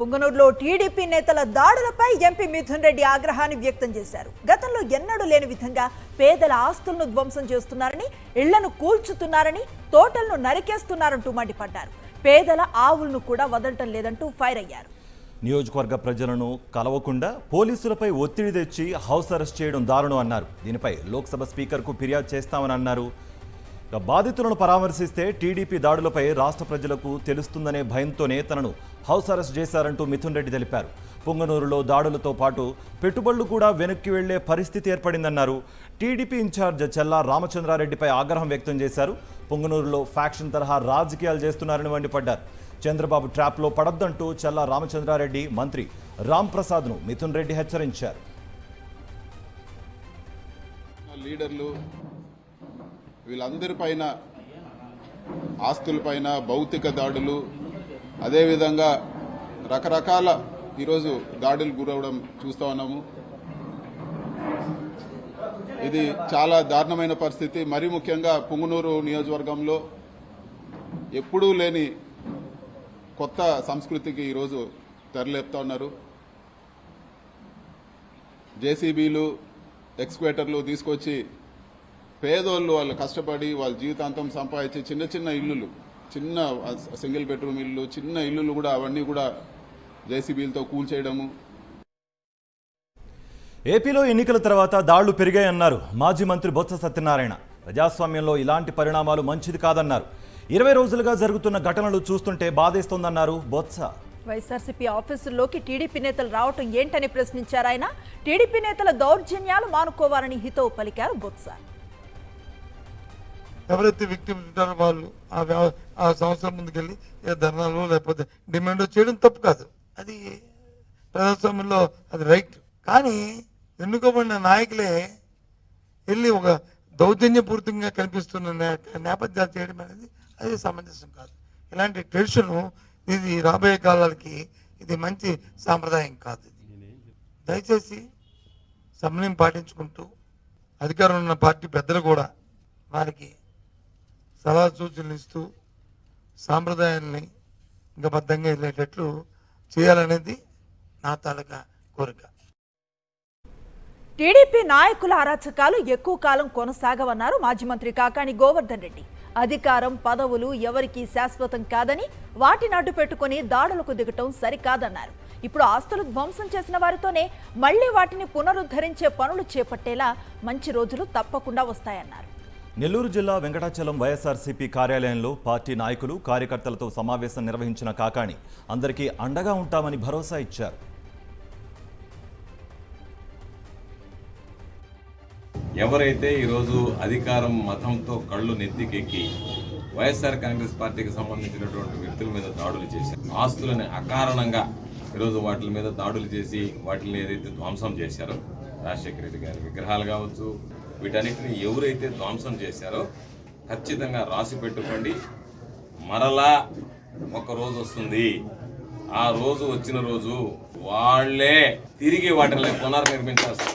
పుంగనూరులో TDP నేతల దాడులపై MP Mithun Reddy ఆగ్రహాన్ని వ్యక్తం చేశారు. గతంలో ఎన్నడూ లేని విధంగా పేదల ఆస్తులను ధ్వంసం చేస్తున్నారని, ఇళ్లను కూల్చుతున్నారని, తోటలను నరికేస్తున్నారంటూ మండిపడ్డారు. పేదల ఆవులను కూడా వదలటం లేదంటూ ఫైర్ అయ్యారు. నియోజకవర్గ ప్రజలను కలవకుండా పోలీసులపై ఒత్తిడి తెచ్చి హౌస్ అరెస్ట్ చేయడం దారుణం అన్నారు. దీనిపై లోక్సభ స్పీకర్కు ఫిర్యాదు చేస్తామని అన్నారు. బాధితులను పరామర్శిస్తే టీడీపీ దాడులపై రాష్ట్ర ప్రజలకు తెలుస్తుందనే భయంతోనే తనను హౌస్ అరెస్ట్ చేశారంటూ మిథున్ రెడ్డి తెలిపారు. పుంగనూరులో దాడులతో పాటు పెట్టుబడులు కూడా వెనక్కి వెళ్లే పరిస్థితి ఏర్పడిందన్నారు. టీడీపీ ఇన్ఛార్జ్ చెల్లా రామచంద్రారెడ్డిపై ఆగ్రహం వ్యక్తం చేశారు. పుంగనూరులో ఫ్యాక్షన్ తరహా రాజకీయాలు చేస్తున్నారని మండిపడ్డారు. చంద్రబాబు ట్రాప్లో పడొద్దంటూ చెల్లా రామచంద్రారెడ్డి మంత్రి రామ్ ప్రసాద్ను మిథున్ రెడ్డి హెచ్చరించారు. లీడర్లు వీళ్ళందరిపైన ఆస్తులపైన భౌతిక దాడులు, అదేవిధంగా రకరకాల ఈరోజు దాడులు గురవడం చూస్తూ ఉన్నాము. ఇది చాలా దారుణమైన పరిస్థితి. మరీ ముఖ్యంగా పుంగనూరు నియోజకవర్గంలో ఎప్పుడూ లేని కొత్త సంస్కృతికి ఈరోజు తెరలేపుతా ఉన్నారు. జేసీబీలు, ఎక్స్క్వేటర్లు తీసుకొచ్చి పేదోళ్ళు వాళ్ళు కష్టపడి వాళ్ళ జీవితాంతం సంపాదించి చిన్న చిన్న ఇల్లులు, చిన్న సింగిల్ బెడ్రూమ్ ఇల్లు, చిన్న ఇల్లులు కూడా అవన్నీ కూడా జేసీబీలతో కూల్చేయడము. ఏపీలో ఎన్నికల తర్వాత దాళ్లు పెరిగాయన్నారు మాజీ మంత్రి బొత్స సత్యనారాయణ. ప్రజాస్వామ్యంలో ఇలాంటి పరిణామాలు మంచిది కాదన్నారు. 20 రోజులుగా జరుగుతున్న ఘటనలు చూస్తుంటే బాధేస్తోందన్నారు బొత్స. వైఎస్ఆర్సీపీ ఆఫీసుల్లోకి టీడీపీ నేతలు రావటం ఏంటని ప్రశ్నించారు ఆయన. టీడీపీ నేతల దౌర్జన్యాలు మానుకోవాలని హితవు పలికారు బొత్స. ఎవరైతే విక్టిమ్స్ ఉంటారో వాళ్ళు ఆ సంవత్సరం ముందుకెళ్ళి ధర్నాలు లేకపోతే డిమాండ్ చేయడం తప్పు కాదు. అది ప్రజాస్వామ్యంలో అది రైట్. కానీ ఎన్నుకోబడిన నాయకులే వెళ్ళి ఒక దౌర్జన్యపూరితంగా కనిపిస్తున్న నేపథ్యాలు చేయడం అనేది అది సమంజసం కాదు. ఇలాంటి ట్రెడిషన్ ఇది రాబోయే కాలాలకి ఇది మంచి సాంప్రదాయం కాదు. దయచేసి సమన్వయం పాటించుకుంటూ అధికారం ఉన్న పార్టీ పెద్దలు కూడా వారికి సలహా సూచనలు ఇస్తూ సాంప్రదాయాల్ని ఇంకా బద్ధంగా వెళ్ళేటట్లు చేయాలనేది నా తాలూకా కోరిక. టీడీపీ నాయకుల అరాచకాలు ఎక్కువ కాలం కొనసాగవన్నారు మాజీ మంత్రి కాకాణి గోవర్ధన్ రెడ్డి. అధికారం, పదవులు ఎవరికీ శాశ్వతం కాదని, వాటిని అడ్డు పెట్టుకుని దాడులకు దిగటం సరికాదన్నారు. ఇప్పుడు ఆస్తులు ధ్వంసం చేసిన వారితోనే మళ్లీ వాటిని పునరుద్ధరించే పనులు చేపట్టేలా మంచి రోజులు తప్పకుండా వస్తాయన్నారు. నెల్లూరు జిల్లా వెంకటాచలం వైఎస్ఆర్సీపీ కార్యాలయంలో పార్టీ నాయకులు, కార్యకర్తలతో సమావేశం నిర్వహించిన కాకాణి అందరికీ అండగా ఉంటామని భరోసా ఇచ్చారు. ఎవరైతే ఈరోజు అధికారం మతంతో కళ్ళు నెత్తికెక్కి వైఎస్ఆర్ కాంగ్రెస్ పార్టీకి సంబంధించినటువంటి వ్యక్తుల మీద దాడులు చేశారు, ఆస్తులని అకారణంగా ఈరోజు వాటి మీద దాడులు చేసి వాటిని ఏదైతే ధ్వంసం చేశారో, రాజశేఖర రెడ్డి గారి విగ్రహాలు కావచ్చు, వీటన్నిటిని ఎవరైతే ధ్వంసం చేశారో ఖచ్చితంగా రాసి పెట్టుకోండి. మరలా ఒక రోజు వస్తుంది, ఆ రోజు వచ్చిన రోజు వాళ్లే తిరిగి వాటిని పునర్నిర్మించాల్సి,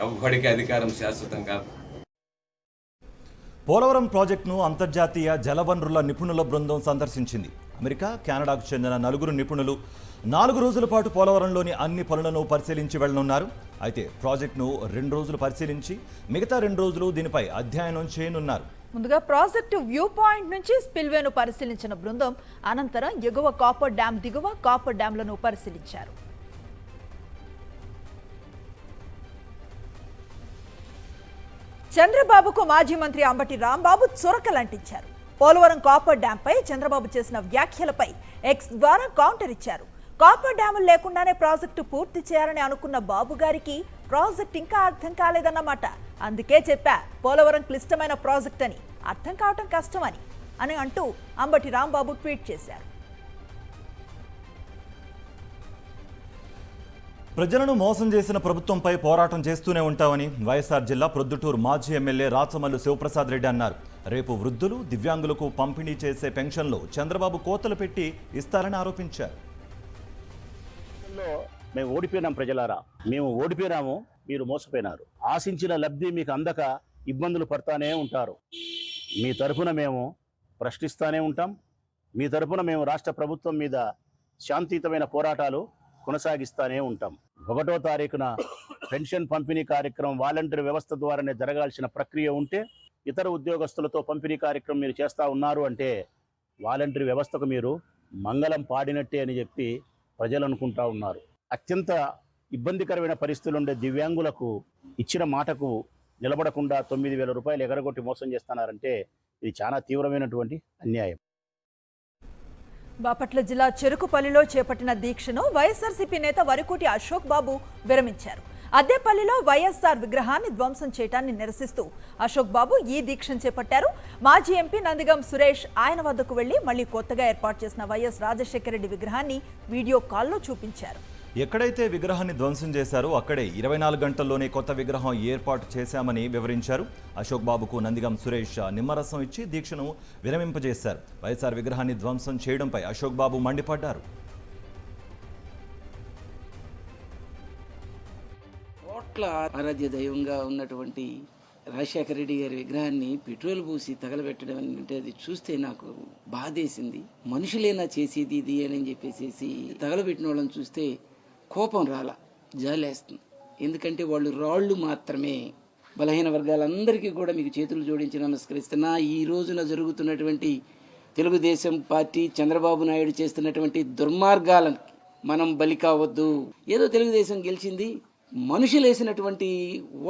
ఎవ్వడికి అధికారం శాశ్వతం కాదు. పోలవరం ప్రాజెక్టును అంతర్జాతీయ జలవనరుల నిపుణుల బృందం సందర్శించింది. అమెరికా, కెనడాకు చెందిన 9 నిపుణులు 4 రోజుల పాటు పోలవరంలోని అన్ని పనులను పరిశీలించి వెళ్లనున్నారు. అయితే ప్రాజెక్టును 2 రోజులు పరిశీలించి మిగతా 2 రోజులు దీనిపై అధ్యయనం చేయనున్నారు. ముందుగా ప్రాజెక్టు వ్యూ పాయింట్ నుంచి స్పిల్వేను పరిశీలించిన బృందం అనంతరం ఎగువ కాపర్ డ్యాం, దిగువ కాపర్ డ్యాంలను పరిశీలించారు. చంద్రబాబుకు మాజీ మంత్రి అంబటి రాంబాబు చురకలంటించారు. పోలవరం కాపర్ డ్యాంపై చంద్రబాబు చేసిన వ్యాఖ్యలపై ఎక్స్ ద్వారా కౌంటర్ ఇచ్చారు. కాపర్ డ్యాములు లేకుండానే ప్రాజెక్టు పూర్తి చేయాలని అనుకున్న బాబు గారికి ప్రాజెక్ట్ ఇంకా అర్థం కాలేదన్నమాట. అందుకే చెప్పా పోలవరం క్లిష్టమైన ప్రాజెక్ట్ అని, అర్థం కావటం కష్టమని అంటూ అంబటి రాంబాబు ట్వీట్ చేశారు. ప్రజలను మోసం చేసిన ప్రభుత్వంపై పోరాటం చేస్తూనే ఉంటామని వైఎస్ఆర్ జిల్లా ప్రొద్దుటూరు మాజీ ఎమ్మెల్యే రాచమల్లు శివప్రసాద్ రెడ్డి అన్నారు. రేపు వృద్ధులు, దివ్యాంగులకు పంపిణీ చేసే పెన్షన్లు చంద్రబాబు కోతలు పెట్టి ఇస్తారని ఆరోపించారు. మేము ఓడిపోయినాం ప్రజలారా, మేము ఓడిపోయినాము, మీరు మోసపోయినారు. ఆశించిన లబ్ధి మీకు అందక ఇబ్బందులు పడతానే ఉంటారు. మీ తరఫున మేము ప్రశ్నిస్తూనే ఉంటాం. మీ తరఫున మేము రాష్ట్ర ప్రభుత్వం మీద శాంతియుతమైన పోరాటాలు కొనసాగిస్తూనే ఉంటాం. 1వ తారీఖున పెన్షన్ పంపిణీ కార్యక్రమం వాలంటీర్ వ్యవస్థ ద్వారానే జరగాల్సిన ప్రక్రియ ఉంటే ఇతర ఉద్యోగస్తులతో పంపిణీ కార్యక్రమం మీరు చేస్తూ ఉన్నారు అంటే వాలంటీర్ వ్యవస్థకు మీరు మంగళం పాడినట్టే అని చెప్పి ప్రజలు అనుకుంటా ఉన్నారు. అత్యంత ఇబ్బందికరమైన పరిస్థితులు ఉండే దివ్యాంగులకు ఇచ్చిన మాటకు నిలబడకుండా 9,000 రూపాయలు ఎగరగొట్టి మోసం చేస్తున్నారంటే ఇది చాలా తీవ్రమైనటువంటి అన్యాయం. బాపట్ల జిల్లా చెరుకుపల్లిలో చేపట్టిన దీక్షను వైఎస్ఆర్సీపీ నేత వరికోటి అశోక్ బాబు విరమించారు. అద్దెపల్లిలో వైఎస్ఆర్ విగ్రహాన్ని ధ్వంసం చేయడాన్ని నిరసిస్తూ అశోక్ బాబు ఈ దీక్షను చేపట్టారు. మాజీ ఎంపీ నందిగం సురేష్ ఆయన వద్దకు వెళ్లి మళ్లీ కొత్తగా ఏర్పాటు చేసిన వైఎస్ రాజశేఖర రెడ్డి విగ్రహాన్ని వీడియో కాల్లో చూపించారు. ఎక్కడైతే విగ్రహాన్ని ధ్వంసం చేశారో అక్కడే 24 గంటల్లోనే కొత్త విగ్రహం ఏర్పాటు చేశామని వివరించారు. అశోక్ బాబుకు నందిగం సురేష్ నిమ్మరసం ఇచ్చి దీక్షను విరమింపజేశారు. వైఎస్ఆర్ విగ్రహాన్ని ధ్వంసం చేయడంపై అశోక్ బాబు మండిపడ్డారు. కోట్ల ఆరాధ్య దైవంగా ఉన్నటువంటి రాజశేఖర రెడ్డి గారి విగ్రహాన్ని పెట్రోల్ పూసి తగలబెట్టడం అంటే అది చూస్తే నాకు బాధేసింది. మనుషులేనా చేసేది ఇది అని చెప్పేసి తగలబెట్టిన వాళ్ళని చూస్తే కోపం రాలా, జాలేస్తుంది. ఎందుకంటే వాళ్ళు రాళ్ళు మాత్రమే. బలహీన వర్గాలందరికీ కూడా మీకు చేతులు జోడించి నమస్కరిస్తున్నా. ఈ రోజున జరుగుతున్నటువంటి తెలుగుదేశం పార్టీ చంద్రబాబు నాయుడు చేస్తున్నటువంటి దుర్మార్గాలను మనం బలి కావద్దు. ఏదో తెలుగుదేశం గెలిచింది, మనుషులు వేసినటువంటి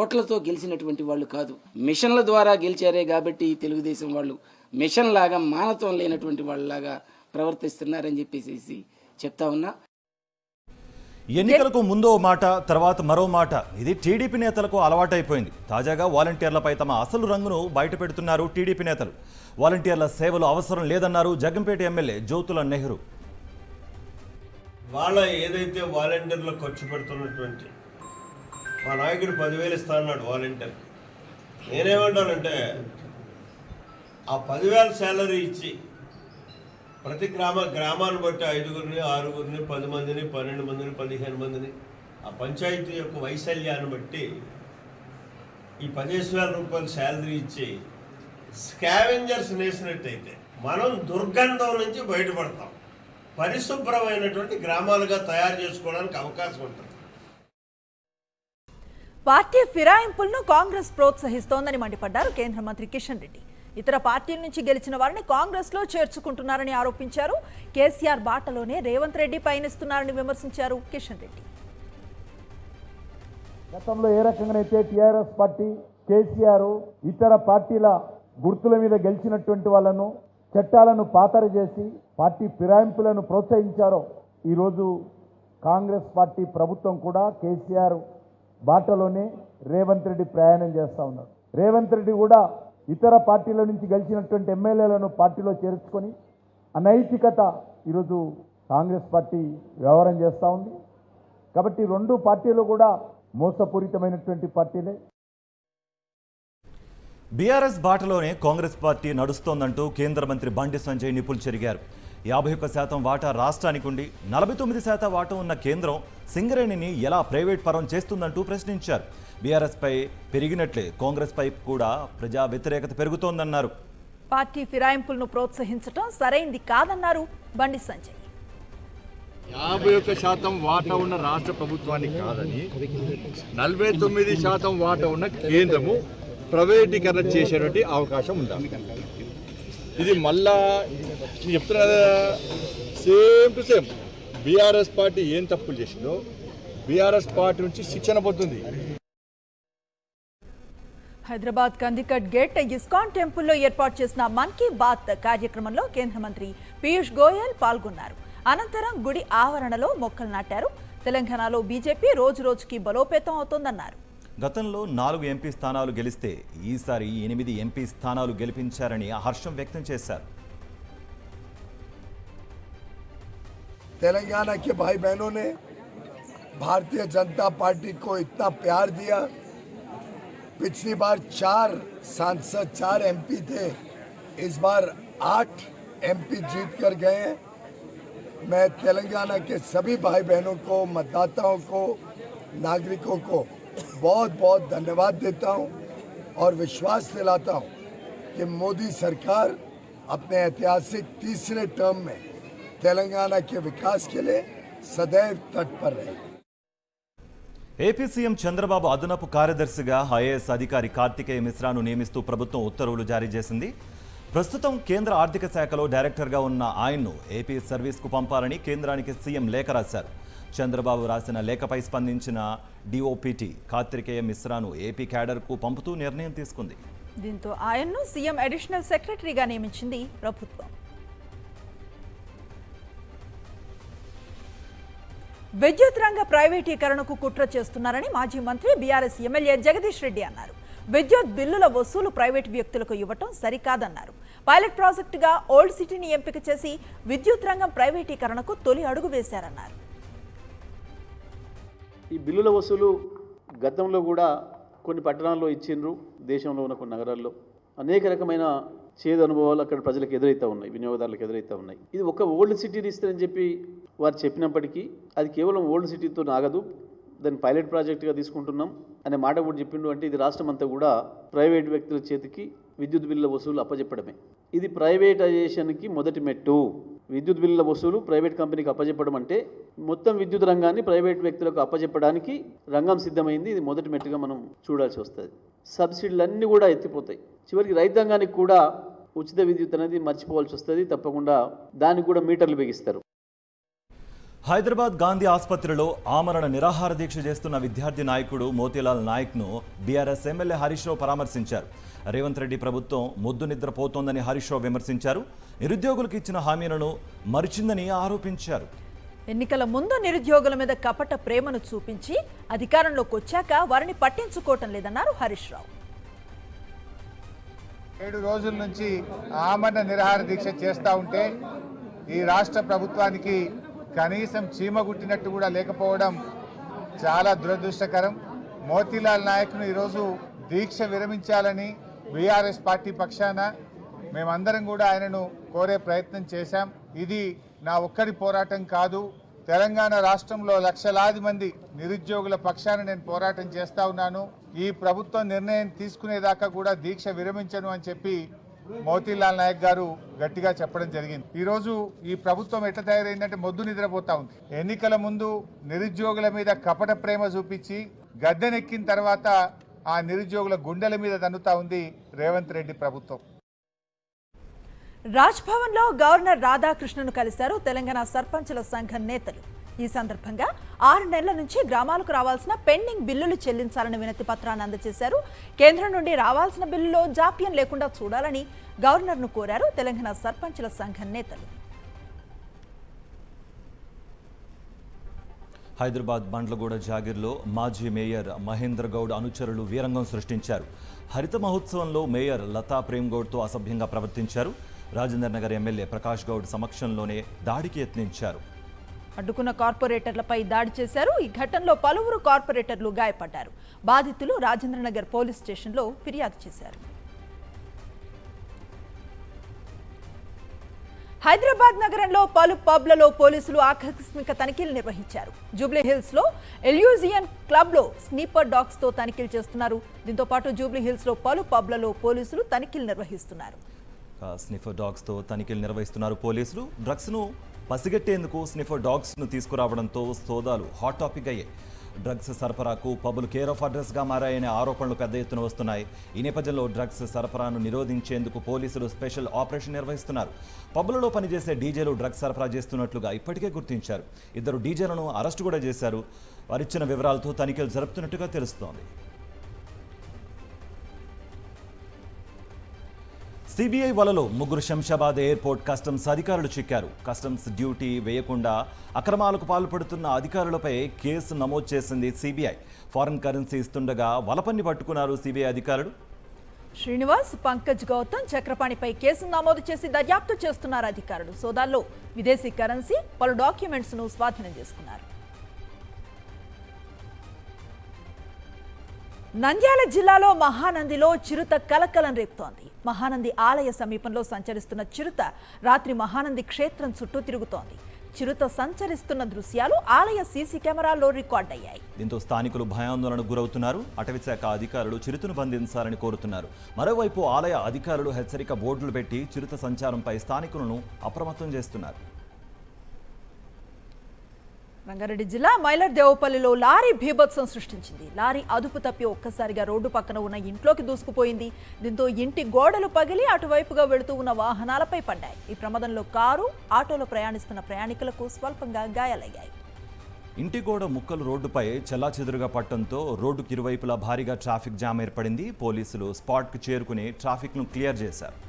ఓట్లతో గెలిచినటువంటి వాళ్ళు కాదు, మిషన్ల ద్వారా గెలిచారే. కాబట్టి తెలుగుదేశం వాళ్ళు మిషన్ లాగా మానవత్వం లేనటువంటి వాళ్ళలాగా ప్రవర్తిస్తున్నారని చెప్పేసి చెప్తా ఉన్నా. ఎన్నికలకు ముందో మాట, తర్వాత మరో మాట, ఇది టీడీపీ నేతలకు అలవాటైపోయింది. తాజాగా వాలంటీర్లపై తమ అసలు రంగును బయటపెడుతున్నారు టీడీపీ నేతలు. వాలంటీర్ల సేవలు అవసరం లేదన్నారు జగ్గంపేట ఎమ్మెల్యే జ్యోతుల నెహ్రూ. వాళ్ళ ఏదైతే వాలంటీర్లకు ఖర్చు పెడుతున్నటువంటి మా నాయకుడు 10,000 ఇస్తా అన్నాడు వాలంటీర్కి. నేనేమంటానంటే ఆ 10,000 శాలరీ ఇచ్చి ప్రతి గ్రామాన్ని బట్టి 5గురిని 6గురిని 10 మందిని 12 మందిని 15 మందిని ఆ పంచాయతీ యొక్క వైశల్యాన్ని బట్టి ఈ 15,000 రూపాయలు శాలరీ ఇచ్చి స్కావెంజర్స్ వేసినట్టయితే మనం దుర్గంధం నుంచి బయటపడతాం. పరిశుభ్రమైనటువంటి గ్రామాలుగా తయారు చేసుకోవడానికి అవకాశం ఉంటుంది. పార్టీ ఫిరాయింపులను కాంగ్రెస్ ప్రోత్సహిస్తోందని మండిపడ్డారు కేంద్ర మంత్రి కిషన్ రెడ్డి. ఇతర పార్టీల నుంచి గెలిచిన వారిని కాంగ్రెస్ లో చేర్చుకుంటున్నారని ఆరోపించారు. కేసీఆర్ బాటలోనే రేవంత్ రెడ్డి పయనిస్తున్నారని విమర్శించారు కిషన్ రెడ్డి. గతంలో ఏ రకంగానైతే టీఆర్ఎస్ పార్టీ కేసీఆర్ ఇతర పార్టీల గుర్తుల మీద గెలిచినటువంటి వాళ్ళను చట్టాలను పాతర చేసి పార్టీ ఫిరాయింపులను ప్రోత్సహించారో ఈరోజు కాంగ్రెస్ పార్టీ ప్రభుత్వం కూడా కేసీఆర్ బాటలోనే రేవంత్ రెడ్డి ప్రయాణం చేస్తూ ఉన్నారు. రేవంత్ రెడ్డి కూడా ఇతర పార్టీల నుంచి గెలిచినటువంటి ఎమ్మెల్యేలను పార్టీలో చేర్చుకొని అనైతికత ఈరోజు కాంగ్రెస్ పార్టీ వ్యవహారం చేస్తూ ఉంది. కాబట్టి రెండు పార్టీలు కూడా మోసపూరితమైనటువంటి పార్టీలే. బీఆర్ఎస్ బాటలోనే కాంగ్రెస్ పార్టీ నడుస్తోందంటూ కేంద్ర మంత్రి బండి సంజయ్ నిప్పులు చెరిగారు. 51% వాటా రాష్ట్రానికి ఉండి 49% వాటా ఉన్న కేంద్రం సింగరేణిని ఎలా ప్రైవేట్ పరం చేస్తుందంటూ ప్రశ్నించారు. బీఆర్ఎస్పై పెరిగినట్లే కాంగ్రెస్ పై కూడా ప్రజా వ్యతిరేకత పెరుగుతోందన్నారు. పార్టీ ఫిరాయింపులను ప్రోత్సహించడం సరైంది కాదన్నారు బండి సంజయ్. 51% వాటా ఉన్న రాష్ట్ర ప్రభుత్వానికి కాదని 49% వాటా ఉన్న కేంద్రము ప్రైవేటీకరణ చేసేటువంటి అవకాశం ఉండాలి. ఇది మళ్ళా చెప్తున్నా same to same BRS party ఏం తప్పులు చేసిందో బీఆర్ఎస్ పార్టీ నుంచి శిక్షణ పొందుతుంది. హైదరాబాద్ కందికట్ గేట్ ఇస్కాన్ టెంపుల్లో ఏర్పాటు చేసిన మన్ కీ బాత్ కార్యక్రమంలో కేంద్ర మంత్రి పీయూష్ గోయల్ పాల్గొన్నారు. అనంతరం గుడి ఆవరణలో మొక్కలు నాటారు. తెలంగాణలో బీజేపీ రోజు రోజుకి బలోపేతం అవుతోందన్నారు. గతంలో 4 ఎంపీ స్థానాలు గెలిస్తే ఈసారి 8 ఎంపీ స్థానాలు గెలిపించారని హర్షం వ్యక్తం చేశారు. तेलंगाना के भाई बहनों ने भारतीय जनता पार्टी को इतना प्यार दिया. पिछली बार 4 सांसद 4 एमपी थे, इस बार 8 एमपी जीत कर गए हैं. मैं तेलंगाना के सभी भाई बहनों को, मतदाताओं को, नागरिकों को बहुत बहुत धन्यवाद देता हूं और विश्वास दिलाता हूं कि मोदी सरकार अपने ऐतिहासिक तीसरे टर्म में तेलंगाना के विकास के लिए सदैव तत्पर रहेगी। ఏపీ సీఎం చంద్రబాబు అదనపు కార్యదర్శిగా ఐఏఎస్ అధికారి కార్తికేయ మిశ్రాను నియమిస్తూ ప్రభుత్వం ఉత్తర్వులు జారీ చేసింది. ప్రస్తుతం కేంద్ర ఆర్థిక శాఖలో డైరెక్టర్గా ఉన్న ఆయన్ను ఏపీ సర్వీస్కు పంపాలని కేంద్రానికి సీఎం లేఖ రాశారు. చంద్రబాబు రాసిన లేఖపై స్పందించిన డిఓపిటి కార్తికేయ మిశ్రాను ఏపీ క్యాడర్కు పంపుతూ నిర్ణయం తీసుకుంది. దీంతో ఆయన్ను సీఎం అడిషనల్ సెక్రటరీగా నియమించింది ప్రభుత్వం. విద్యుత్ రంగ ప్రైవేటీకరణకు కుట్ర చేస్తున్నారని మాజీ మంత్రి బీఆర్ఎస్ ఎమ్మెల్యే జగదీష్ రెడ్డి అన్నారు. విద్యుత్ బిల్లుల వసూలు ప్రైవేటు వ్యక్తులకు ఇవ్వటం సరికాదన్నారు. పైలట్ ప్రాజెక్టుగా ఓల్డ్ సిటీని ఎంపిక చేసి విద్యుత్ రంగం ప్రైవేటీకరణకు తొలి అడుగు వేశారన్నారు. ఈ బిల్లుల వసూలు గతంలో కూడా కొన్ని పట్టణాల్లో ఇచ్చిండ్రు, దేశంలో ఉన్న కొన్ని నగరాల్లో అనేక రకమైన చేదు అనుభవాలు అక్కడ ప్రజలకు ఎదురైతే ఉన్నాయి, వినియోగదారులకు ఎదురైతే ఉన్నాయి. ఇది ఒక ఓల్డ్ సిటీని ఇస్తారని చెప్పి వారు చెప్పినప్పటికీ అది కేవలం ఓల్డ్ సిటీతో ఆగదు, దాన్ని పైలట్ ప్రాజెక్టుగా తీసుకుంటున్నాం అనే మాట కూడా చెప్పిండు. అంటే ఇది రాష్ట్రం అంతా కూడా ప్రైవేట్ వ్యక్తుల చేతికి విద్యుత్ బిల్లుల వసూలు అప్పచెప్పడమే. ఇది ప్రైవేటైజేషన్కి మొదటి మెట్టు. విద్యుత్ బిల్లుల వసూలు ప్రైవేట్ కంపెనీకి అప్పచెప్పడం అంటే మొత్తం విద్యుత్ రంగాన్ని ప్రైవేట్ వ్యక్తులకు అప్పచెప్పడానికి రంగం సిద్ధమైంది. ఇది మొదటి మెట్టుగా మనం చూడాల్సి వస్తుంది. సబ్సిడీలు అన్నీ కూడా ఎత్తిపోతాయి. చివరికి రైతాంగానికి కూడా ఉచిత విద్యుత్ అనేది మర్చిపోవాల్సి వస్తుంది. తప్పకుండా దానికి కూడా మీటర్లు బిగిస్తారు. హైదరాబాద్ గాంధీ ఆసుపత్రిలో ఆమరణ నిరాహార దీక్ష చేస్తున్న విద్యార్థి నాయకుడు మోతీలాల్ నాయక్ను బీఆర్ఎస్ ఎమ్మెల్యే హరీష్ రావు పరామర్శించారు. రేవంత్ రెడ్డి ప్రభుత్వం మొద్దు నిద్రపోతోందని హరీష్ రావు విమర్శించారు. నిరుద్యోగులకు ఇచ్చిన హామీలను మరిచిందని ఆరోపించారు. ఎన్నికల ముందు నిరుద్యోగుల మీద కపట ప్రేమను చూపించి అధికారంలోకి వచ్చాక వారిని పట్టించుకోవటం లేదన్నారు హరీష్ రావు. 7 రోజుల నుంచి ఆమరణ నిరాహార దీక్ష చేస్తూ ఉంటే ఈ రాష్ట్ర ప్రభుత్వానికి కనీసం చీమ గుట్టినట్టు కూడా లేకపోవడం చాలా దురదృష్టకరం. మోతీలాల్ నాయక్ను ఈరోజు దీక్ష విరమించాలని బీఆర్ఎస్ పార్టీ పక్షాన మేమందరం కూడా ఆయనను కోరే ప్రయత్నం చేశాం. ఇది నా ఒక్కరి పోరాటం కాదు, తెలంగాణ రాష్ట్రంలో లక్షలాది మంది నిరుద్యోగుల పక్షాన నేను పోరాటం చేస్తా ఉన్నాను. ఈ ప్రభుత్వం నిర్ణయం తీసుకునేదాకా కూడా దీక్ష విరమించను అని చెప్పి మోతీలాల్ నాయక్ గారు గట్టిగా చెప్పడం జరిగింది. ఈరోజు ఈ ప్రభుత్వం ఎట్లా తయారైందంటే మొద్దు నిద్రపోతా ఉంది. ఎన్నికల ముందు నిరుద్యోగుల మీద కపట ప్రేమ చూపించి గద్దెనెక్కిన తర్వాత ఆ నిరుద్యోగుల గుండెల మీద తన్నుతా ఉంది రేవంత్ రెడ్డి ప్రభుత్వం. రాజ్భవన్ లో గవర్నర్ రాధాకృష్ణను కలిశారు తెలంగాణ సర్పంచుల సంఘం నేతలు. ఈ సందర్భంగా 6 నెలల నుంచి గ్రామాలకు రావాల్సిన పెండింగ్ బిల్లులు చెల్లించాలని వినతి పత్రాన్ని అందజేశారు. కేంద్రం నుండి రావాల్సిన బిల్లులో జాప్యం లేకుండా చూడాలని గవర్నర్ను కోరారు తెలంగాణ సర్పంచుల సంఘం నేతలు. హైదరాబాద్ బండ్లగూడ జాగిర్లో మాజీ మేయర్ మహేంద్ర గౌడ్ అనుచరులు వీరంగం సృష్టించారు. హరిత మహోత్సవంలో మేయర్ లతా ప్రేమ్ గౌడ్తో అసభ్యంగా ప్రవర్తించారు. రాజేందర్ నగర్ ఎమ్మెల్యే ప్రకాష్ గౌడ్ సమక్షంలోనే దాడికి యత్నించారు. అడ్డుకున్న కార్పొరేటర్లపై దాడి చేశారు. ఈ ఘటనలో పలువురు కార్పొరేటర్లు గాయపడ్డారు. బాధితులు రాజేంద్రనగర్ పోలీస్ స్టేషన్లో ఫిర్యాదు చేశారు. హైదరాబాద్ నగరంలో పలు పబ్లలో పోలీసులు ఆకస్మిక తనిఖీలు నిర్వహించారు. జూబ్లీ హిల్స్ లో ఎల్యూజియన్ క్లబ్ లో స్నీపర్ డాగ్స్ తో తనిఖీలు చేస్తున్నారు. దీంతో పాటు జూబ్లీ హిల్స్ లో పలు పబ్లలో పోలీసులు తనిఖీలు నిర్వహిస్తున్నారు. స్నిఫర్ డాగ్స్తో తనిఖీలు నిర్వహిస్తున్నారు పోలీసులు. డ్రగ్స్ను పసిగట్టేందుకు స్నిఫర్ డాగ్స్ను తీసుకురావడంతో సోదాలు హాట్ టాపిక్ అయ్యాయి. డ్రగ్స్ సరఫరాకు పబ్బులు కేర్ ఆఫ్ అడ్రస్గా మారాయనే ఆరోపణలు పెద్ద ఎత్తున వస్తున్నాయి. ఈ నేపథ్యంలో డ్రగ్స్ సరఫరాను నిరోధించేందుకు పోలీసులు స్పెషల్ ఆపరేషన్ నిర్వహిస్తున్నారు. పబ్బులలో పనిచేసే డీజేలు డ్రగ్స్ సరఫరా చేస్తున్నట్లుగా ఇప్పటికే గుర్తించారు. 2 డీజేలను అరెస్టు కూడా చేశారు. వారిచ్చిన వివరాలతో తనిఖీలు జరుపుతున్నట్టుగా తెలుస్తోంది. సిబిఐ వలలో 3 శంషాబాద్ ఎయిర్పోర్ట్ కస్టమ్స్ అధికారులు చిక్కారు. కస్టమ్స్ డ్యూటీ వేయకుండా అక్రమాలకు పాల్పడుతున్న అధికారులపై కేసు నమోదు చేసింది సిబిఐ. ఫారెన్ కరెన్సీ ఇస్తుండగా వలపన్ని పట్టుకున్నారు సిబిఐ అధికారులు. శ్రీనివాస్, పంకజ్ గౌతమ్, చక్రపాణిపై కేసు నమోదు చేసి దర్యాప్తు చేస్తున్నారు అధికారులు. సోదాల్లో విదేశీ కరెన్సీ, పలు డాక్యుమెంట్స్ ను స్వాధీనం చేసుకున్నారు. నంద్యాల జిల్లాలో మహానందిలో చిరుత కలకలం రేపుతోంది. మహానంది ఆలయ సమీపంలో సంచరిస్తున్న చిరుత రాత్రి మహానంది క్షేత్రం చుట్టూ తిరుగుతోంది. చిరుత సంచరిస్తున్న దృశ్యాలు ఆలయ సీసీ కెమెరాల్లో రికార్డయ్యాయి. దీంతో స్థానికులు భయాందోళనకు గురవుతున్నారు. అటవీశాఖ అధికారులు చిరుతను బంధించాలని కోరుతున్నారు. మరోవైపు ఆలయ అధికారులు హెచ్చరిక బోర్డులు పెట్టి చిరుత సంచారంపై స్థానికులను అప్రమత్తం చేస్తున్నారు. రంగారెడ్డి జిల్లా మైలర్దేవపల్లిలో లారీ బీభత్సం సృష్టించింది. లారీ అదుపు తప్పి ఒక్కసారిగా రోడ్డు పక్కన ఉన్న ఇంట్లోకి దూసుకుపోయింది. దీంతో ఇంటి గోడలు పగిలి అటువైపుగా వెళుతూ ఉన్న వాహనాలపై పడ్డాయి. ఈ ప్రమాదంలో కారు, ఆటోలో ప్రయాణిస్తున్న ప్రయాణికులకు స్వల్పంగా గాయాలయ్యాయి. ఇంటి గోడ ముక్కలు రోడ్డుపై చెల్లాచెదురుగా పట్టడంతో రోడ్డుకి ఇరువైపులా భారీగా ట్రాఫిక్ జామ్ ఏర్పడింది. పోలీసులు స్పాట్కు చేరుకుని ట్రాఫిక్ను క్లియర్ చేశారు.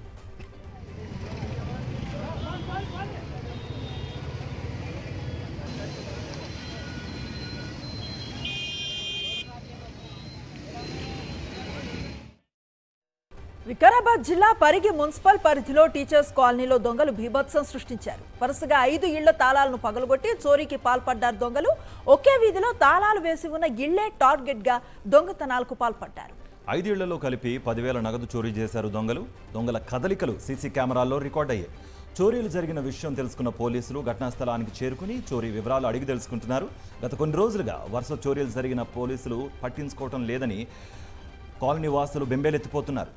వికారాబాద్ జిల్లా పరిగి మున్సిపల్ పరిధిలో టీచర్స్ కాలనీలో దొంగలు బీభత్సం సృష్టించారు. వరుసగా 5 ఇళ్ల తాళాలను పగలగొట్టి చోరీకి పాల్పడ్డారు దొంగలు. ఒకే వీధిలో తాళాలు వేసి ఉన్న ఇళ్లే టార్గెట్గా దొంగతనాలకు పాల్పడ్డారు. 5 ఇళ్లలో కలిపి 10,000 నగదు చోరీ చేశారు దొంగలు. దొంగల కదలికలు సీసీ కెమెరాల్లో రికార్డ్ అయ్యాయి. చోరీలు జరిగిన విషయం తెలుసుకున్న పోలీసులు ఘటనా స్థలానికి చేరుకుని చోరీ వివరాలు అడిగి తెలుసుకుంటున్నారు. గత కొన్ని రోజులుగా వరుస చోరీలు జరిగిన పోలీసులు పట్టించుకోవటం లేదని కాలనీ వాసులు బెంబేలెత్తిపోతున్నారు.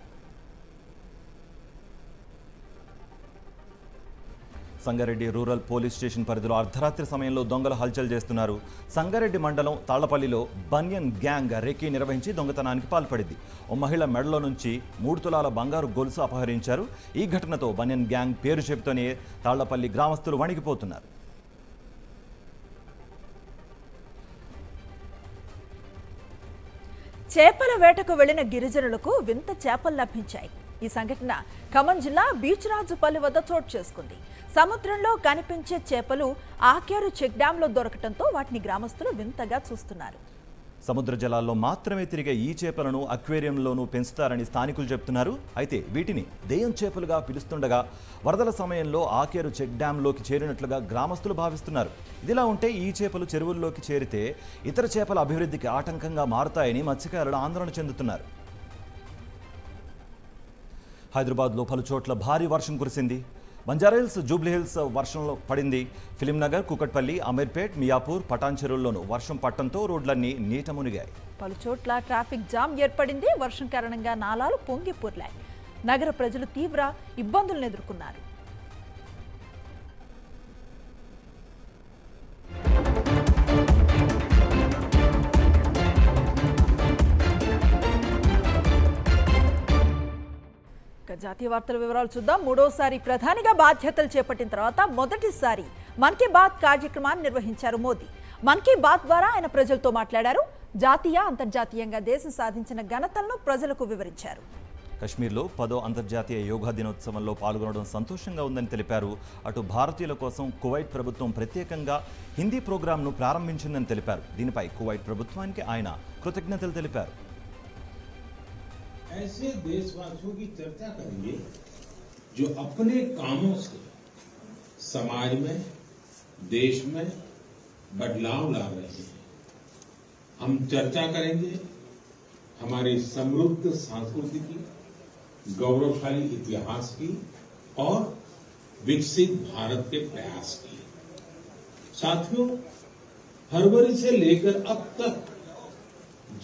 సంగారెడ్డి రూరల్ పోలీస్ స్టేషన్ పరిధిలో అర్ధరాత్రి సమయంలో దొంగలు హల్చల్ చేస్తున్నారు. సంగారెడ్డి మండలం తాళ్లపల్లిలో బనియన్ గ్యాంగ్ రెక్కీ నిర్వహించి దొంగతనానికి పాల్పడింది. ఓ మహిళ మెడలో నుంచి 3 తులాల బంగారు గొలుసు అపహరించారు. ఈ ఘటనతో బనియన్ గ్యాంగ్ పేరు చెబుతూనే తాళ్లపల్లి గ్రామస్తులు వణికిపోతున్నారు. చేపల వేటకు వెళ్లిన గిరిజనులకు వింత చేపలు లభించాయి. ఈ సంఘటన ఖమ్మం జిల్లా బీచ్రాజుపల్లి వద్ద చోటు చేసుకుంది. సముద్రంలో కనిపించే చేపలు ఆకేరు చెక్ డ్యాంలో దొరకటంతో వాటిని గ్రామస్తులు వింతగా చూస్తున్నారు. సముద్ర జలాల్లో మాత్రమే తిరిగే ఈ చేపలను అక్వేరియంలోనూ పెంచుతారని స్థానికులు చెప్తున్నారు. అయితే వీటిని దెయ్యం చేపలుగా పిలుస్తుండగా వరదల సమయంలో ఆకేరు చెక్ డ్యాంలోకి చేరినట్లుగా గ్రామస్తులు భావిస్తున్నారు. ఇదిలా ఉంటే ఈ చేపలు చెరువుల్లోకి చేరితే ఇతర చేపల అభివృద్ధికి ఆటంకంగా మారుతాయని మత్స్యకారులు ఆందోళన చెందుతున్నారు. హైదరాబాద్లో పలు చోట్ల భారీ వర్షం కురిసింది. బంజారాహిల్స్, జూబ్లీహిల్స్ వర్షంలో పడింది. ఫిలింనగర్, కుకట్పల్లి, అమీర్పేట్, మియాపూర్, పటాన్ చెరువుల్లోనూ వర్షం పట్టడంతో రోడ్లన్నీ నీట మునిగాయి. పలు చోట్ల ట్రాఫిక్ జామ్ ఏర్పడింది. వర్షం కారణంగా నాలాలు పొంగి పొర్లాయి. నగర ప్రజలు తీవ్ర ఇబ్బందులను ఎదుర్కొన్నారు. జాతీయ వార్తల వివరాలు చూద్దాం. మూడోసారి ప్రధానిగా బాధ్యతలు చేపట్టిన తర్వాత మొదటిసారి మన్ కీ బాత్ కార్యక్రమాన్ని నిర్వహించారు మోదీ. మన్ కీ బాత్ ద్వారా ఆయన ప్రజలతో మాట్లాడారు. జాతీయ, అంతర్జాతీయంగా దేశం సాధించిన ఘనతలను ప్రజలకు వివరించారు. కశ్మీర్లో 10వ అంతర్జాతీయ యోగా దినోత్సవంలో పాల్గొనడం సంతోషంగా ఉందని తెలిపారు. అటు భారతీయుల కోసం కువైట్ ప్రభుత్వం ప్రత్యేకంగా హిందీ ప్రోగ్రాంను ప్రారంభించిందని తెలిపారు. దీనిపై కువైట్ ప్రభుత్వానికి ఆయన కృతజ్ఞతలు తెలిపారు. ऐसे देशवासियों की चर्चा करेंगे जो अपने कामों से समाज में, देश में बदलाव ला रहे हैं. हम चर्चा करेंगे हमारी समृद्ध संस्कृति की, गौरवशाली इतिहास की और विकसित भारत के प्रयास की. साथियों, फरवरी से लेकर अब तक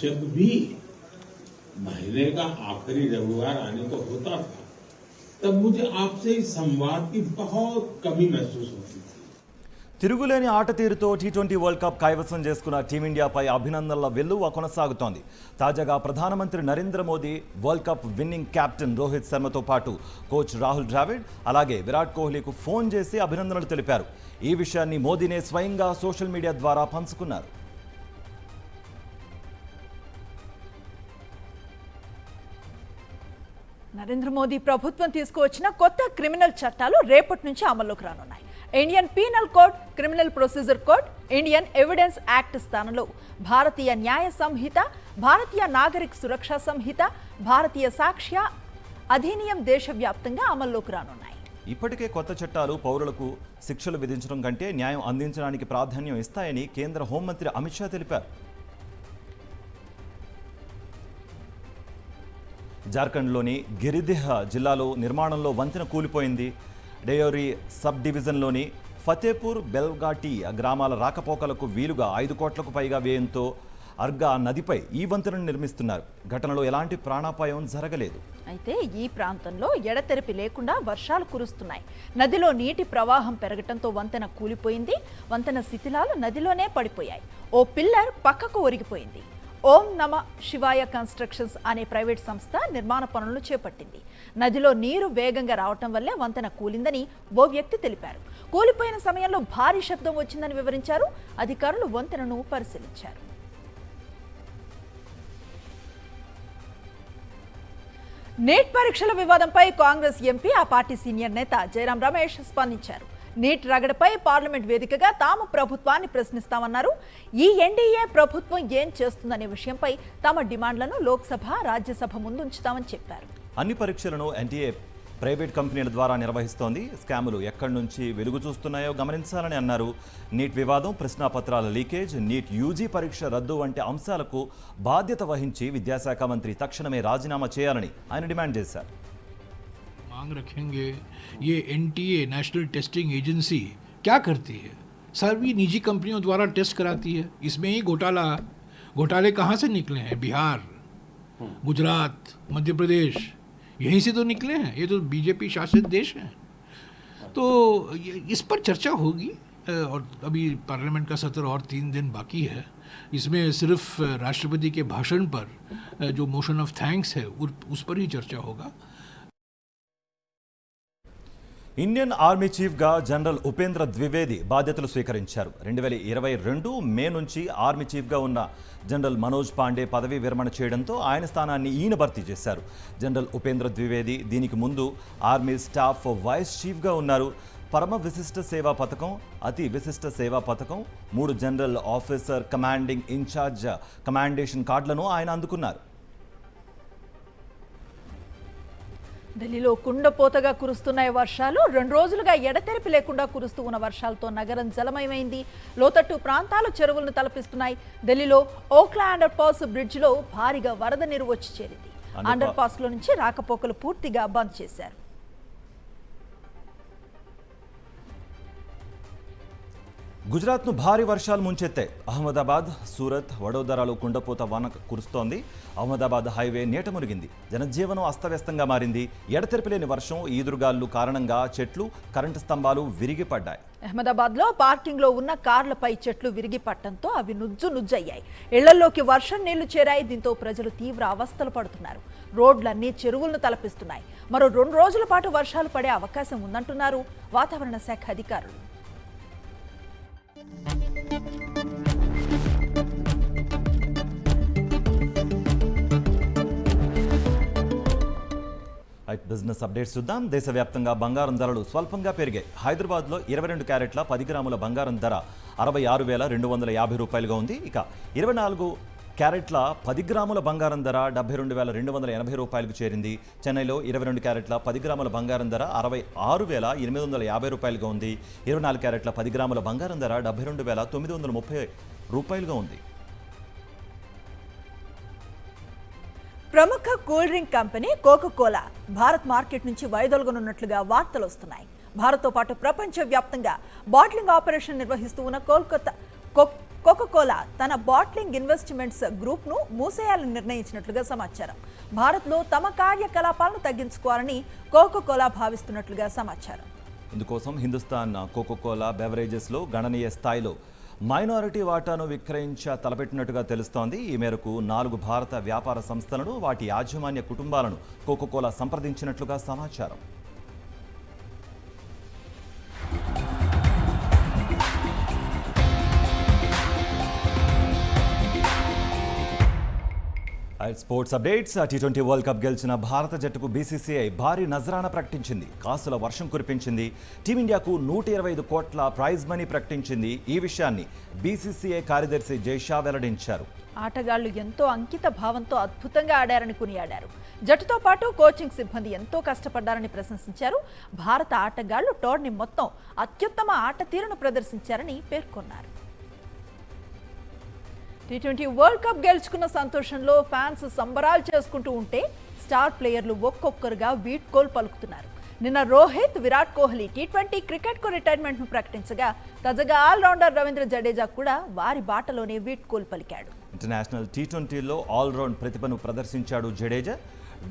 जब भी महीने का आखिरी रविवार आने को होता था, तब मुझे आपसे इस संवाद की बहुत कमी महसूस होती थी. తిరుగులేని ఆట తీరుతో టీ20 వరల్డ్ కప్ కైవసం చేసుకున్న టీమిండియాపై అభినందనల వెల్లువ కొనసాగుతోంది. తాజాగా ప్రధానమంత్రి Narendra Modi, world cup winning captain Rohit శర్మతో పాటు కోచ్ రాహుల్ ద్రావిడ్, అలాగే విరాట్ కోహ్లీకు ఫోన్ చేసి అభినందనలు తెలిపారు. ఈ విషయాన్ని మోదీనే స్వయంగా సోషల్ మీడియా ద్వారా పంచుకున్నారు. నరేంద్ర మోదీ ప్రభుత్వం తీసుకువచ్చిన కొత్త క్రిమినల్ చట్టాలు రేపటి నుంచి అమల్లోకి రానున్నాయి. Indian penal code, criminal procedure code, Indian evidence act స్థానంలో భారతీయ న్యాయ సంహిత, భారతీయ నాగరిక సురక్షా సంహిత, భారతీయ సాక్ష్య అధినియం దేశవ్యాప్తంగా అమల్లోకి రానున్నాయి. ఇప్పటికే కొత్త చట్టాలు పౌరులకు శిక్షలు విధించడం కంటే న్యాయం అందించడానికి ప్రాధాన్యం ఇస్తాయని కేంద్ర హోంమంత్రి అమిత్ షా తెలిపారు. జార్ఖండ్లోని గిరిదిహ్ జిల్లాలో నిర్మాణంలో వంతెన కూలిపోయింది. డయోరీ సబ్ డివిజన్లోని ఫతేపూర్ బెల్ఘాటి గ్రామాల రాకపోకలకు వీలుగా 5 కోట్లకు పైగా వ్యయంతో అర్గా నదిపై ఈ వంతెనను నిర్మిస్తున్నారు. ఘటనలో ఎలాంటి ప్రాణాపాయం జరగలేదు. అయితే ఈ ప్రాంతంలో ఎడతెరిపి లేకుండా వర్షాలు కురుస్తున్నాయి. నదిలో నీటి ప్రవాహం పెరగటంతో వంతెన కూలిపోయింది. వంతెన శిథిలాలు నదిలోనే పడిపోయాయి. ఓ పిల్లర్ పక్కకు ఒరిగిపోయింది. ఓం నమ శివాయ కన్స్ట్రక్షన్స్ అనే ప్రైవేట్ సంస్థ నిర్మాణ పనులను చేపట్టింది. నదిలో నీరు వేగంగా రావటం వల్లే వంతెన కూలిందని ఓ వ్యక్తి తెలిపారు. కూలిపోయిన సమయంలో భారీ శబ్దం వచ్చిందని వివరించారు. అధికారులు వంతెనను పరిశీలించారు. నీట్ పరీక్షల వివాదంపై కాంగ్రెస్ ఎంపీ, ఆ పార్టీ సీనియర్ నేత జయరాం రమేష్ స్పందించారు. నీట్ రగడపై పార్లమెంట్ వేదికగా తాము ప్రభుత్వాన్ని ప్రశ్నిస్తామన్నారు. ఈ ఎన్డీఏ ప్రభుత్వం ఏం చేస్తుందనే విషయంపై తమ డిమాండ్లను లోక్సభ, రాజ్యసభ ముందుంచుతామని చెప్పారు. అన్ని పరీక్షలను ఎన్టీఏ ప్రైవేట్ కంపెనీల ద్వారా నిర్వహిస్తోంది. స్కాములు ఎక్కడి నుంచి వెలుగు చూస్తున్నాయో గమనించాలని అన్నారు. నీట్ వివాదం, ప్రశ్నాపత్రాల లీకేజ్, నీట్ యూజీ పరీక్ష రద్దు వంటి అంశాలకు బాధ్యత వహించి విద్యాశాఖ మంత్రి తక్షణమే రాజీనామా చేయాలని ఆయన డిమాండ్ చేశారు. मांग रखेंगे ये एनटीए नेशनल टेस्टिंग एजेंसी क्या करती है? सभी निजी कंपनियों द्वारा टेस्ट कराती है. इसमें ही घोटाले कहाँ से निकले हैं? बिहार, गुजरात, मध्य प्रदेश, यहीं से तो निकले हैं. ये तो बीजेपी शासित देश है. तो इस पर चर्चा होगी और अभी पार्लियामेंट का सत्र और 3 दिन बाकी है. इसमें सिर्फ राष्ट्रपति के भाषण पर जो मोशन ऑफ थैंक्स है उस पर ही चर्चा होगा. ఇండియన్ ఆర్మీ చీఫ్గా జనరల్ ఉపేంద్ర ద్వివేది బాధ్యతలు స్వీకరించారు. 2022 మే నుంచి ఆర్మీ చీఫ్గా ఉన్న జనరల్ మనోజ్ పాండే పదవీ విరమణ చేయడంతో ఆయన స్థానాన్ని ఈయన భర్తీ చేశారు. జనరల్ ఉపేంద్ర ద్వివేది దీనికి ముందు ఆర్మీ స్టాఫ్ వైస్ చీఫ్గా ఉన్నారు. పరమ విశిష్ట సేవా పథకం, అతి విశిష్ట సేవా పథకం, 3 general officer commanding in charge commendation కార్డులను ఆయన అందుకున్నారు. ఢిల్లీలో కుండపోతగా కురుస్తున్న వర్షాలు, 2 రోజులుగా ఎడతెరిపి లేకుండా కురుస్తూ ఉన్న వర్షాలతో నగరం జలమయమైంది. లోతట్టు ప్రాంతాలు చెరువులను తలపిస్తున్నాయి. ఢిల్లీలో ఓక్లా అండర్ పాస్ బ్రిడ్జ్లో భారీగా వరద నీరు వచ్చి చేరింది. అండర్ పాస్ లో నుంచి రాకపోకలు పూర్తిగా బంద్ చేశారు. గుజరాత్ను భారీ వర్షాలు ముంచెత్తాయి. అహ్మదాబాద్, సూరత్, వడోదరాలో కుండపోత వాన కురుస్తోంది. అహ్మదాబాద్ హైవే నీట మునిగింది. జనజీవనం అస్తవ్యస్తంగా మారింది. ఎడతెరిపిలేని వర్షం, ఈదురుగాలు కారణంగా చెట్లు, కరెంటు స్తంభాలు విరిగిపడ్డాయి. అహ్మదాబాద్లో పార్కింగ్లో ఉన్న కార్లపై చెట్లు విరిగి పట్టడంతో అవి నుజ్జయ్యాయి. ఇళ్లలోకి వర్షం నీళ్లు చేరాయి. దీంతో ప్రజలు తీవ్ర అవస్థలు పడుతున్నారు. రోడ్లన్నీ చెరువులను తలపిస్తున్నాయి. మరో 2 రోజుల పాటు వర్షాలు పడే అవకాశం ఉందంటున్నారు వాతావరణ శాఖ అధికారులు. బిజినెస్ అప్డేట్స్ చూద్దాం. దేశవ్యాప్తంగా బంగారం ధరలు స్వల్పంగా పెరిగాయి. హైదరాబాద్లో 22 క్యారెట్ల 10 గ్రాముల బంగారం ధర 66,250 రూపాయలుగా ఉంది. ఇక 24 క్యారెట్ల 10 గ్రాముల బంగారం ధర 72,280 రూపాయలకు చేరింది. చెన్నైలో 22 క్యారెట్ల 10 గ్రాముల బంగారం ధర 66,850 రూపాయలుగా ఉంది. 24 క్యారెట్ల 10 గ్రాముల బంగారం ధర 72,930 రూపాయలుగా ఉంది. ప్రముఖ cool drink company Coca Cola Bharat market నుంచి వైదొలగనున్నట్లుగా వార్తలు వస్తున్నాయి. భారత్తో పాటు ప్రపంచవ్యాప్తంగా బాట్లింగ్ ఆపరేషన్ నిర్వహిస్తూ ఉన్న కోకోకోలా తన బాట్లింగ్ ఇన్వెస్ట్మెంట్స్ గ్రూప్ను మూసేయాలని నిర్ణయించినట్లుగా సమాచారం. భారత్లో తమ కార్యకలాపాలను తగ్గించుకోవాలని కోకోకోలా భావిస్తున్నట్లుగా సమాచారం. ఇందుకోసం హిందుస్థాన్ కోకోకోలా బెవరేజెస్లో గణనీయ స్థాయిలో మైనారిటీ వాటాను తలపెట్టినట్టుగా తెలుస్తోంది. ఈ మేరకు 4 భారత వ్యాపార సంస్థలను, వాటి యాజమాన్య కుటుంబాలను కోకోకోలా సంప్రదించినట్లుగా సమాచారం. Sports updates. T20 world cup గెలిచిన భారత జట్టుకు బీసీసీఐ భారీ నజరానా ప్రకటించింది. కాసుల వర్షం కురిపించింది. టీమిండియాకు 125 కోట్ల ప్రైజ్ మనీ ప్రకటించింది. ఈ విషయాన్ని బీసీసీఐ కార్యదర్శి జైషా వెల్లడించారు. ఆటగాళ్లు ఎంతో అంకిత భావంతో అద్భుతంగా ఆడారని కొనియాడారు. జట్టుతో పాటు కోచింగ్ సిబ్బంది ఎంతో కష్టపడ్డారని ప్రశంసించారు. భారత ఆటగాళ్లు టోర్నీ మొత్తం అత్యుత్తమ ఆట తీరును ప్రదర్శించారని పేర్కొన్నారు. T20 వరల్డ్ కప్ గెలుచుకున్న సంతోషంలో ఫ్యాన్స్ సంబరాలు చేసుకుంటూ ఉంటే స్టార్ ప్లేయర్లు ఒక్కొక్కరుగా వీడ్కోలు పలుకుతున్నారు. నిన్న రోహిత్, విరాట్ కోహ్లీ T20 క్రికెట్కు రిటైర్మెంట్ను ప్రకటించగా తాజాగా ఆల్రౌండర్ రవీంద్ర జడేజా కూడా వారి బాటలోనే వీడ్కోలు పలికాడు. ఇంటర్నేషనల్ టీ20లో ఆల్రౌండ్ ప్రతిభను ప్రదర్శించాడు జడేజా.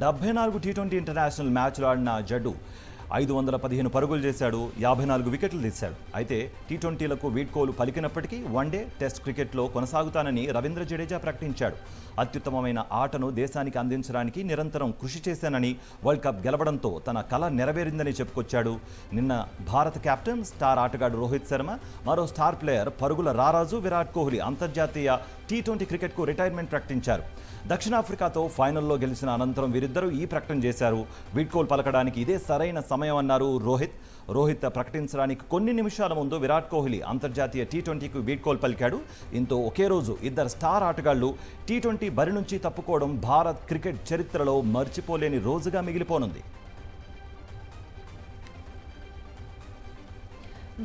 74 టీ20 ఇంటర్నేషనల్ మ్యాచ్లు ఆడిన జడ్డు 515 పరుగులు చేశాడు, 54 వికెట్లు తీశాడు. అయితే టీ20లకు వీడ్కోలు పలికినప్పటికీ వన్డే, టెస్ట్ క్రికెట్లో కొనసాగుతానని రవీంద్ర జడేజా ప్రకటించాడు. అత్యుత్తమమైన ఆటను దేశానికి అందించడానికి నిరంతరం కృషి చేశానని, వరల్డ్ కప్ గెలవడంతో తన కల నెరవేరిందని చెప్పుకొచ్చాడు. నిన్న భారత కెప్టెన్ స్టార్ ఆటగాడు రోహిత్ శర్మ, మరో స్టార్ ప్లేయర్ పరుగుల రారాజు విరాట్ కోహ్లీ అంతర్జాతీయ టీ20 క్రికెట్కు రిటైర్మెంట్ ప్రకటించారు. దక్షిణాఫ్రికాతో ఫైనల్లో గెలిచిన అనంతరం వీరిద్దరూ ఈ ప్రకటన చేశారు. వీడ్కోలు పలకడానికి ఇదే సరైన సమయం అన్నారు రోహిత్ ప్రకటించడానికి కొన్ని నిమిషాల ముందు విరాట్ కోహ్లీ అంతర్జాతీయ టీ20కు వీడ్కోలు పలికాడు. ఇంతో ఒకే రోజు ఇద్దరు స్టార్ ఆటగాళ్లు టీ20 బరి నుంచి తప్పుకోవడం భారత్ క్రికెట్ చరిత్రలో మర్చిపోలేని రోజుగా మిగిలిపోనుంది.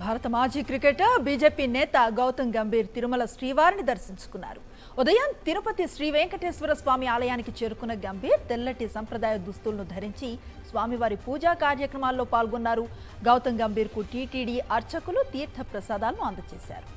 భారత మాజీ క్రికెటర్ బీజేపీ నేత గౌతమ్ గంభీర్ తిరుమల శ్రీవారిని దర్శించుకున్నారు. ఉదయం తిరుపతి శ్రీ వెంకటేశ్వర స్వామి ఆలయానికి చేరుకున్న గంభీర్ తెల్లటి సంప్రదాయ దుస్తులను ధరించి స్వామివారి పూజా కార్యక్రమాల్లో పాల్గొన్నారు. గౌతమ్ గంభీర్కు టీటీడీ అర్చకులు తీర్థ ప్రసాదాలను అందజేశారు.